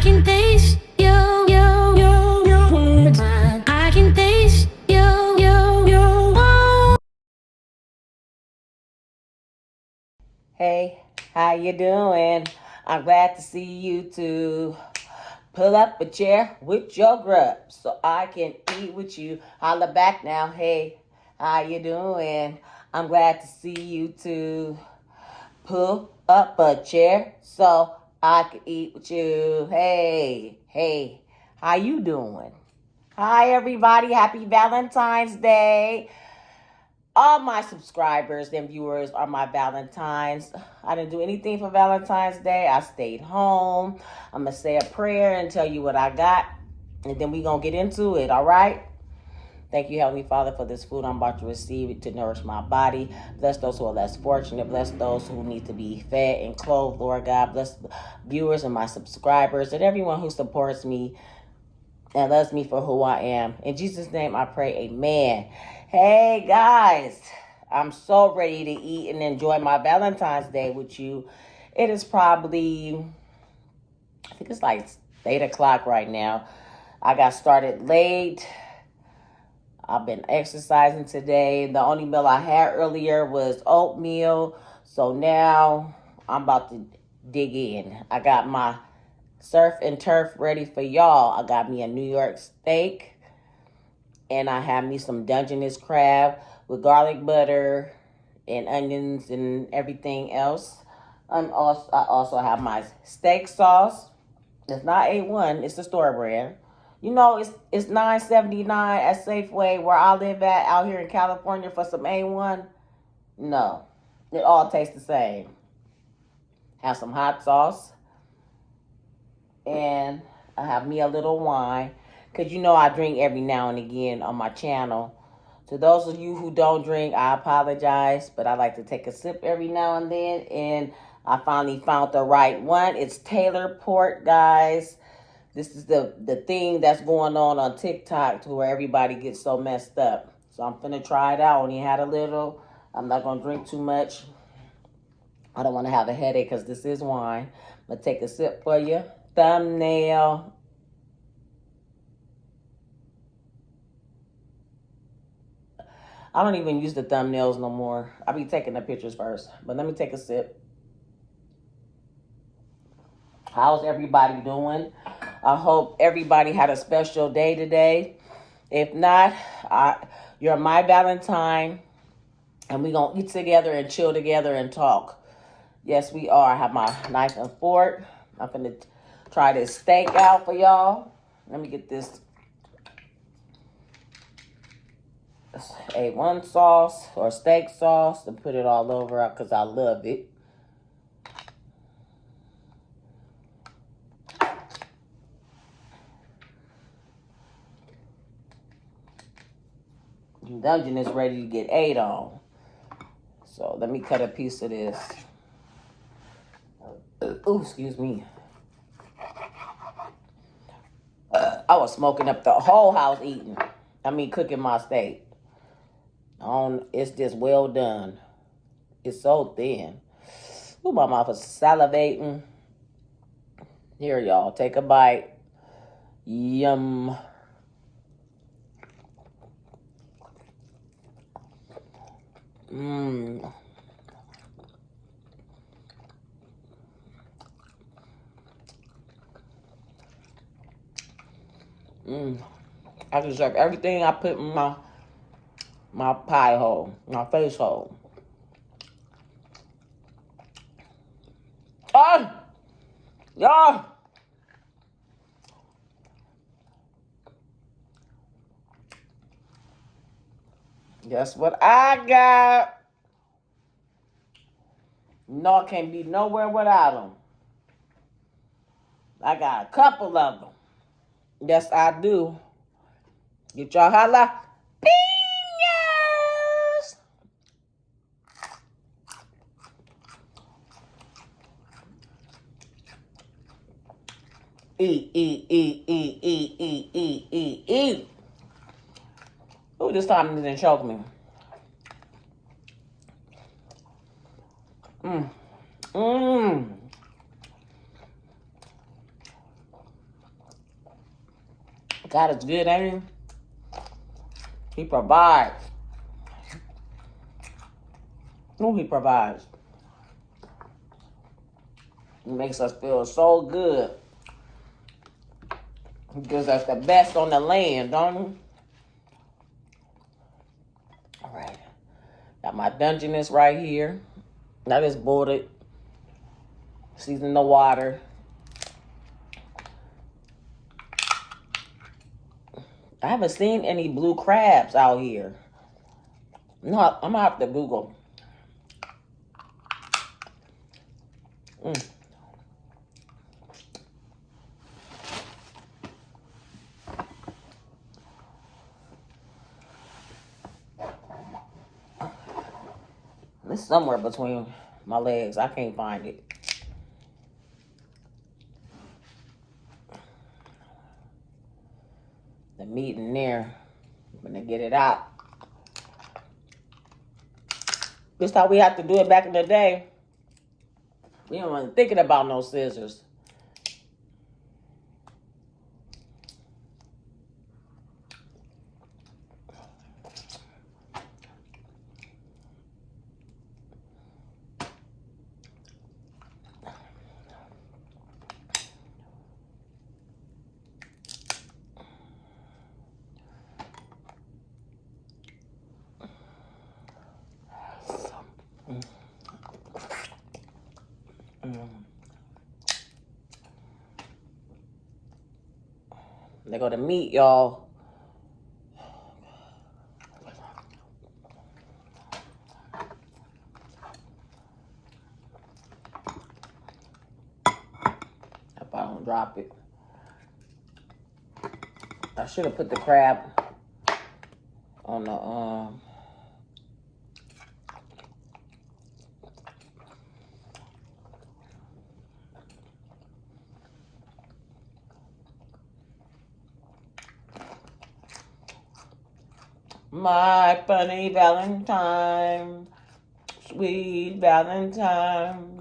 can taste you, you, you, you. I can taste you, you, you. Hey, how you doing? I'm glad to see you too. Pull up a chair with your grub so I can eat with you. Holla back now. Hey, how you doing? I'm glad to see you too. Pull up a chair so I can eat with you. Hey, how you doing? Hi everybody, happy Valentine's Day. All my subscribers and viewers are my Valentines. I didn't do anything for Valentine's Day. I stayed home. I'm going to say a prayer and tell you what I got. And then we're going to get into it, all right? Thank you, Heavenly Father, for this food I'm about to receive it to nourish my body. Bless those who are less fortunate. Bless those who need to be fed and clothed, Lord God. Bless viewers and my subscribers and everyone who supports me and loves me for who I am. In Jesus' name I pray, amen. Hey guys, I'm so ready to eat and enjoy my Valentine's Day with you. It is probably, I think it's like 8 o'clock right now. I got started late. I've been exercising today. The only meal I had earlier was oatmeal. So now I'm about to dig in. I got my surf and turf ready for y'all. I got me a New York steak. And I have me some Dungeness crab with garlic butter and onions and everything else. I also have my steak sauce. It's not A1, it's the store brand. You know, it's $9.79 at Safeway where I live at out here in California for some A1. No, it all tastes the same. Have some hot sauce. And I have me a little wine. Because you know I drink every now and again on my channel. To those of you who don't drink, I apologize. But I like to take a sip every now and then. And I finally found the right one. It's Taylor Port, guys. This is the thing that's going on TikTok to where everybody gets so messed up. So I'm finna try it out. Only had a little. I'm not going to drink too much. I don't want to have a headache because this is wine. I'm going to take a sip for you. Thumbnail. I don't even use the thumbnails no more. I be taking the pictures first. But let me take a sip. How's everybody doing? I hope everybody had a special day today. If not, you're my Valentine. And we're going to eat together and chill together and talk. Yes, we are. I have my knife and fork. I'm going to try this steak out for y'all. Let me get this A1 sauce or steak sauce and put it all over because I love it. Dungeon is ready to get ate on. So let me cut a piece of this. Ooh, excuse me. I was smoking up the whole house eating. Cooking my steak. It's just well done. It's so thin. Ooh, my mouth is salivating. Here, y'all, take a bite. Yum. Mmm. I deserve everything I put in my pie hole, my face hole. Oh! Y'all! Guess what I got? No, I can't be nowhere without them. I got a couple of them. Yes, I do. Get y'all jalapenos. Eat, eat, eat, eat, eat, eat, eat, eat, eat. Ooh, this time it didn't choke me. Mmm. Mmm. God is good, ain't he? He provides. Who he provides. He makes us feel so good. He gives us the best on the land, don't he? All right. Got my Dungeness right here. That is boiled. Season the water. I haven't seen any blue crabs out here. No, I'm gonna have to Google. It's somewhere between my legs. I can't find it. The meat in there. I'm gonna get it out. This how we had to do it back in the day. We don't want thinking about no scissors. They go to meat, y'all. If I don't drop it. I should have put the crab on the my funny Valentine, sweet Valentine.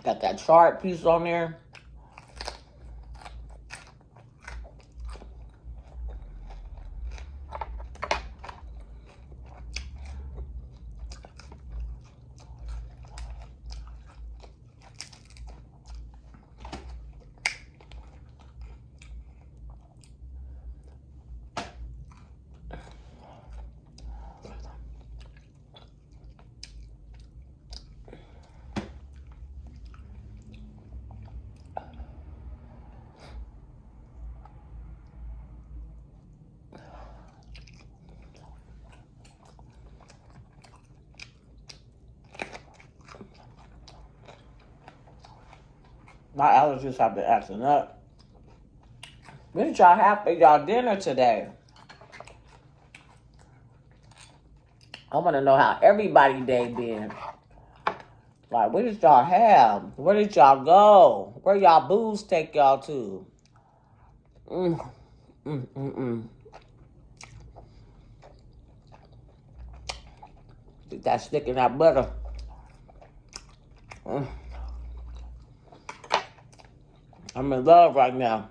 Got that chard piece on there. My allergies have been acting up. What did y'all have for y'all dinner today? I want to know how everybody's day been. Like, what did y'all have? Where did y'all go? Where y'all booze take y'all to? Get that stick in that butter. I'm in love right now.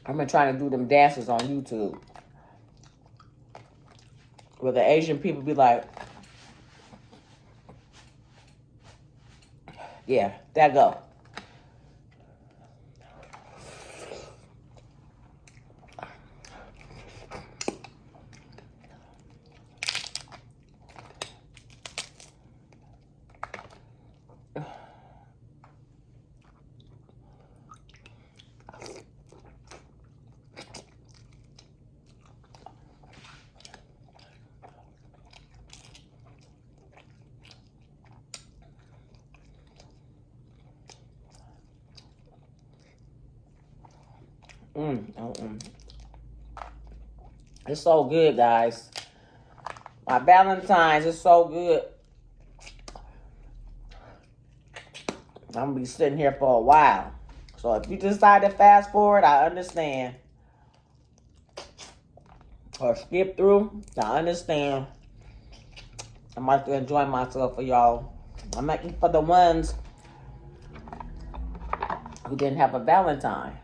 I've been trying to do them dances on YouTube. Where the Asian people be like, yeah, that go. It's so good, guys. My Valentine's is so good. I'm gonna be sitting here for a while. So if you decide to fast forward, I understand. Or skip through, I understand. I might enjoy myself for y'all. I'm not eating for the ones who didn't have a Valentine.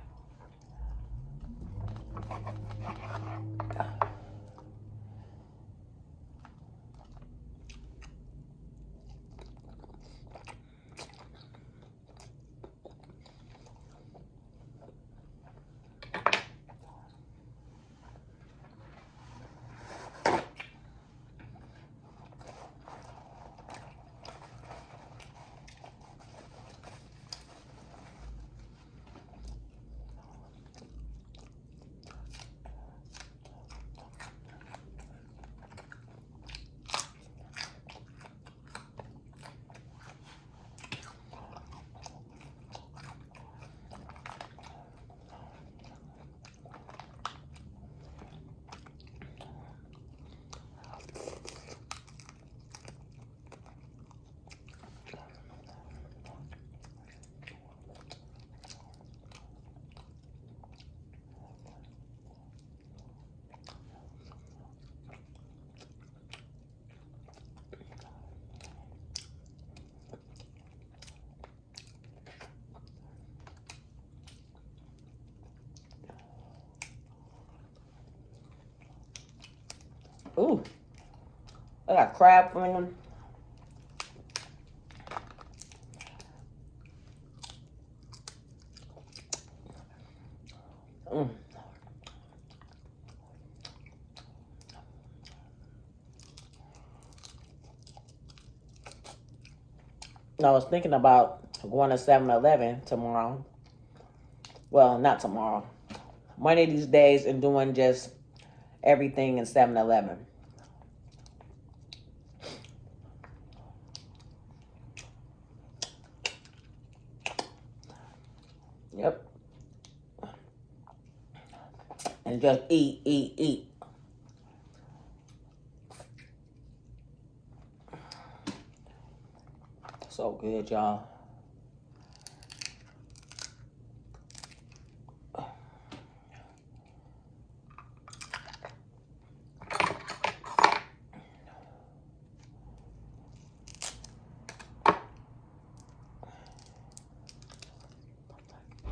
Ooh, I got crab from them. I was thinking about going to 7-Eleven tomorrow. Well, not tomorrow. One of these days and doing just everything in 7-Eleven. Yep. And just eat, eat, eat. So good, y'all.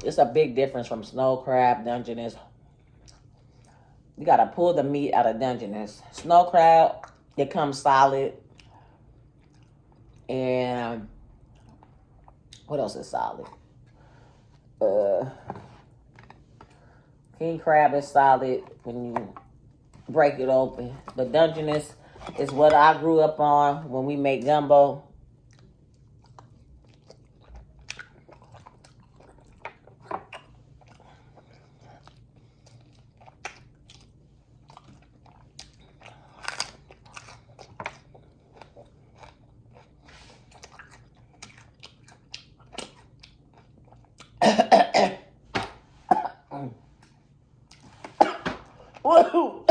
It's a big difference from snow crab, Dungeness. You gotta pull the meat out of Dungeness. Snow crab, it comes solid. And what else is solid? King crab is solid when you break it open. But Dungeness is what I grew up on when we make gumbo. Woo!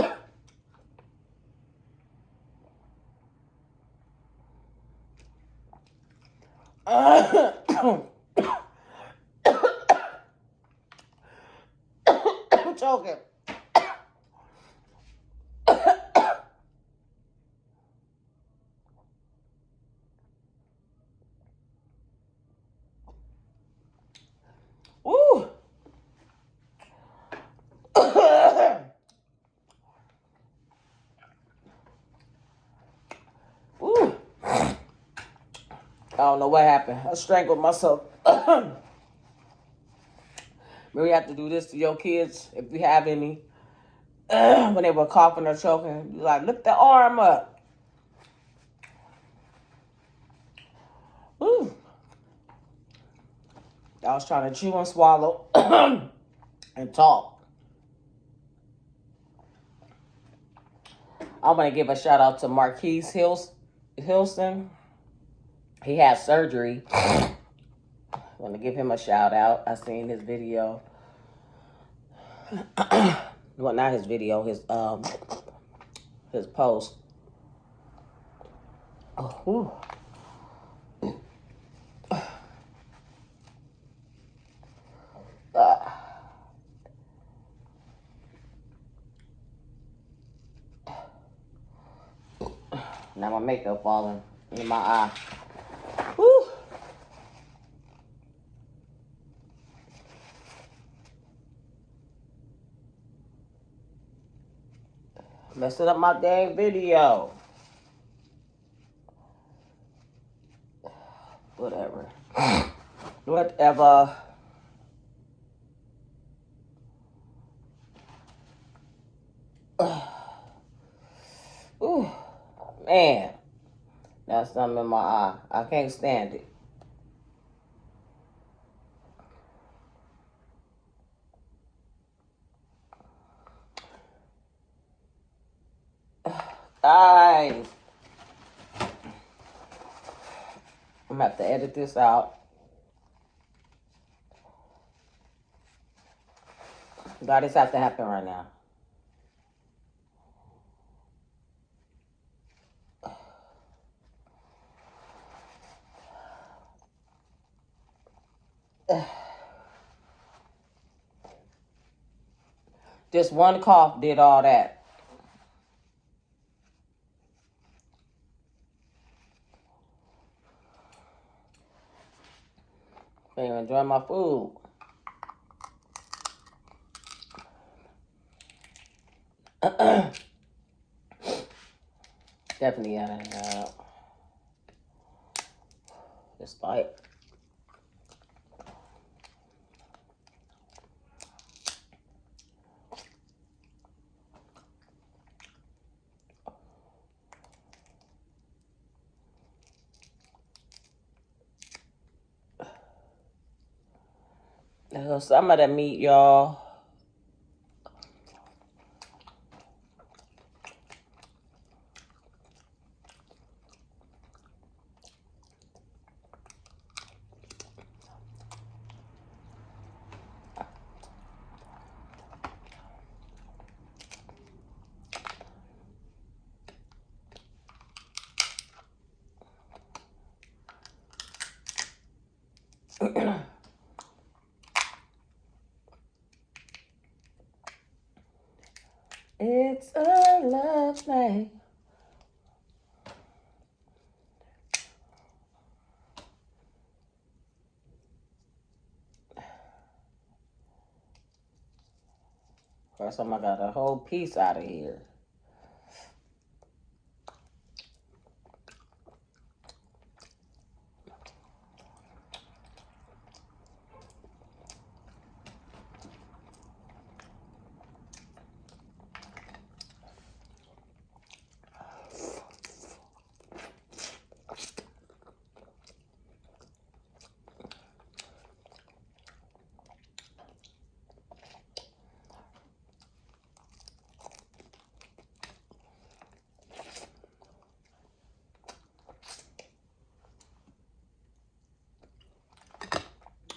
I'm choking. Woo! Woo! I don't know what happened. I strangled myself. Maybe you have to do this to your kids if you have any. When they were coughing or choking, you like, lift the arm up. Woo. I was trying to chew and swallow and talk. I want to give a shout out to Marquise Hilson. He had surgery. I want to give him a shout out. I seen his video. Well, not his video, his post. Oh, now my makeup falling in my eye. Woo. Messing up my dang video. Whatever. Whatever. Ooh, man. That's something in my eye. I can't stand it. Guys. I'm gonna have to edit this out. God, this has to happen right now. Just one cough did all that. Can't even enjoy my food. Definitely gotta just like. Some of the meat, y'all. It's a love thing. First time I got a whole piece out of here.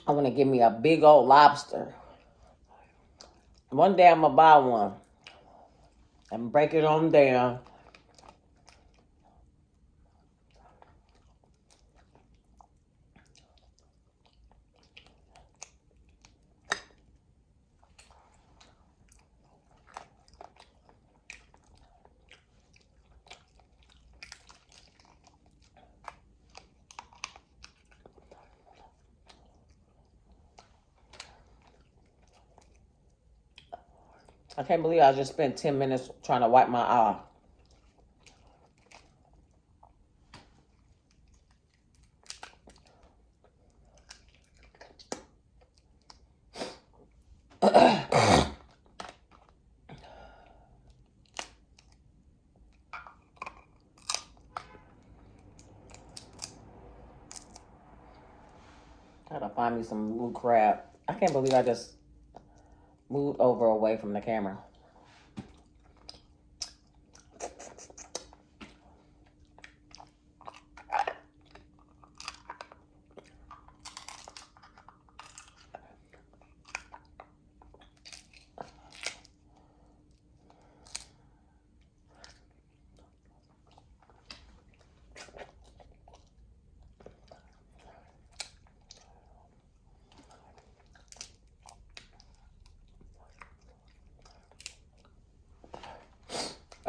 I want to give me a big old lobster. One day I'm going to buy one and break it on down. I can't believe I just spent 10 minutes trying to wipe my eye. Gotta find me some blue crab. I can't believe I just moved over away from the camera.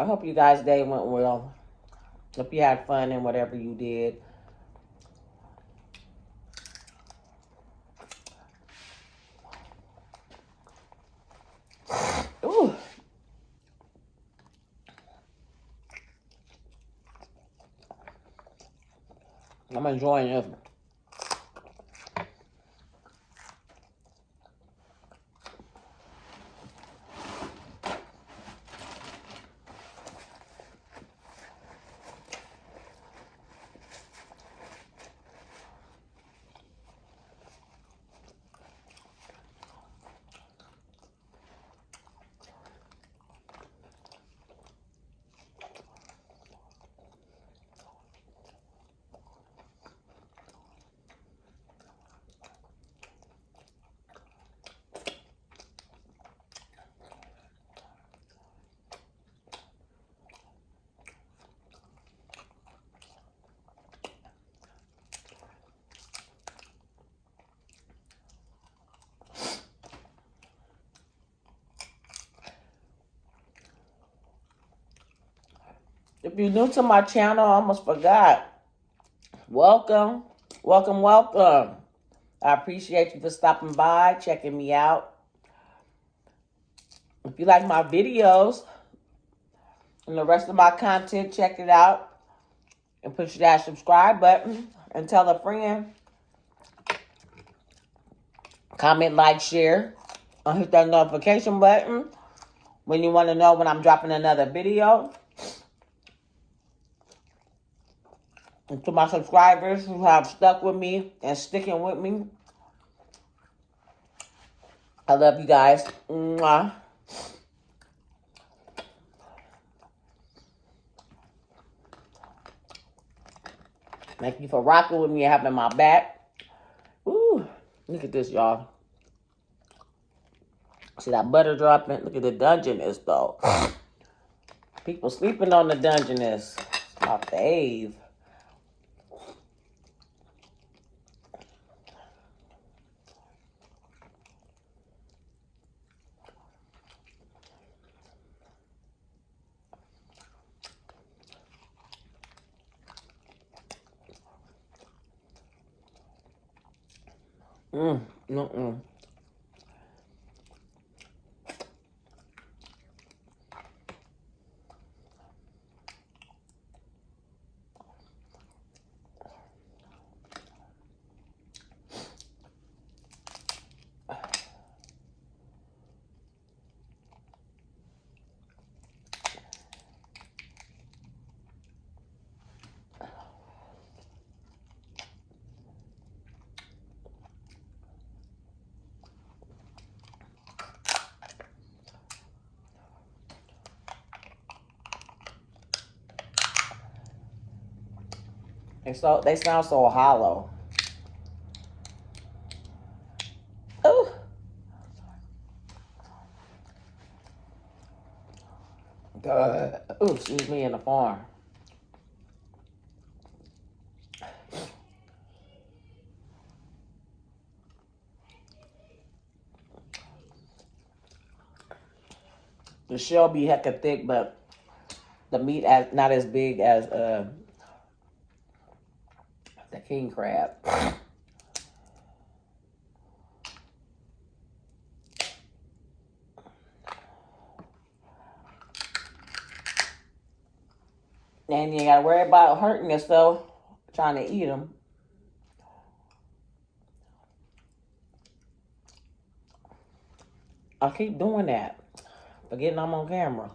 I hope you guys' day went well. Hope you had fun in whatever you did. Ooh. I'm enjoying this. If you're new to my channel, I almost forgot. Welcome, welcome, welcome. I appreciate you for stopping by, checking me out. If you like my videos and the rest of my content, check it out and push that subscribe button and tell a friend. Comment, like, share, and hit that notification button when you want to know when I'm dropping another video. And to my subscribers who have stuck with me and sticking with me, I love you guys. Mwah. Thank you for rocking with me and having my back. Ooh, look at this, y'all. See that butter dropping? Look at the Dungeness, though. People sleeping on the Dungeness. It's my fave. Mm-mm. And so they sound so hollow. Ooh. Ooh, excuse me, in the farm. The shell be hecka thick, but the meat not as big as the king crab. And you ain't gotta worry about hurting yourself trying to eat them. I keep doing that, forgetting I'm on camera.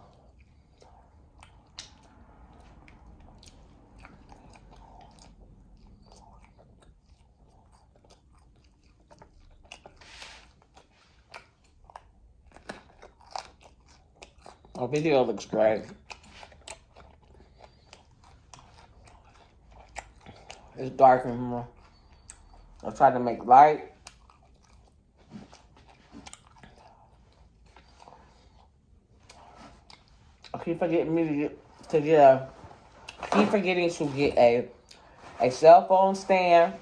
Our video looks great. It's dark in here. I tried to make light. I keep forgetting to get a cell phone stand.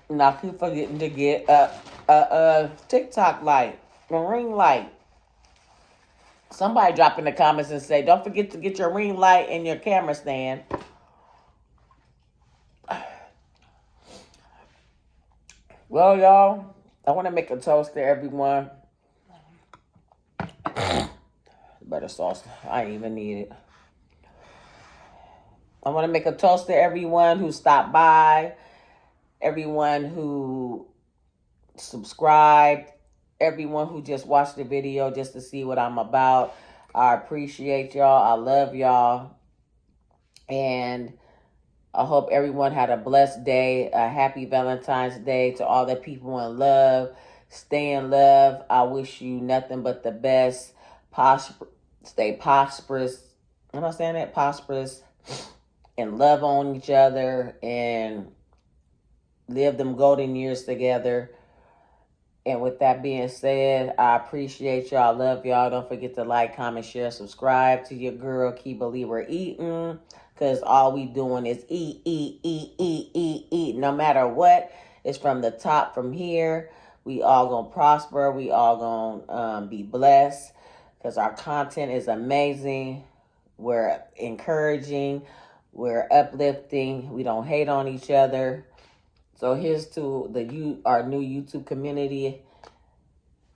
And I keep forgetting to get a TikTok light, a ring light. Somebody drop in the comments and say, don't forget to get your ring light and your camera stand. Well, y'all, I want to make a toast to everyone. Butter sauce, I didn't even need it. I want to make a toast to everyone who stopped by, everyone who subscribed, everyone who just watched the video just to see what I'm about. I appreciate y'all. I love y'all. And I hope everyone had a blessed day. A happy Valentine's Day to all the people in love. Stay in love. I wish you nothing but the best. Stay prosperous. Am I saying that? Prosperous. And love on each other. And live them golden years together. And with that being said, I appreciate y'all. Love y'all. Don't forget to like, comment, share, subscribe to your girl, Key Believer Eating. Because all we doing is eat, eat, eat, eat, eat, eat. No matter what, it's from the top, from here. We all going to prosper. We all going to be blessed. Because our content is amazing. We're encouraging. We're uplifting. We don't hate on each other. So here's to our new YouTube community.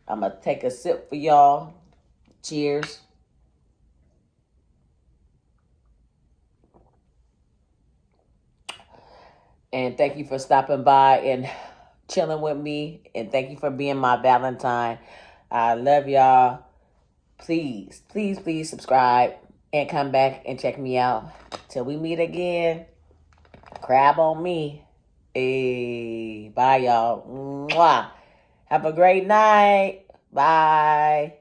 I'm going to take a sip for y'all. Cheers. And thank you for stopping by and chilling with me. And thank you for being my Valentine. I love y'all. Please, please, please subscribe and come back and check me out. Till we meet again. Crab on me. Hey, bye, y'all. Mwah. Have a great night. Bye.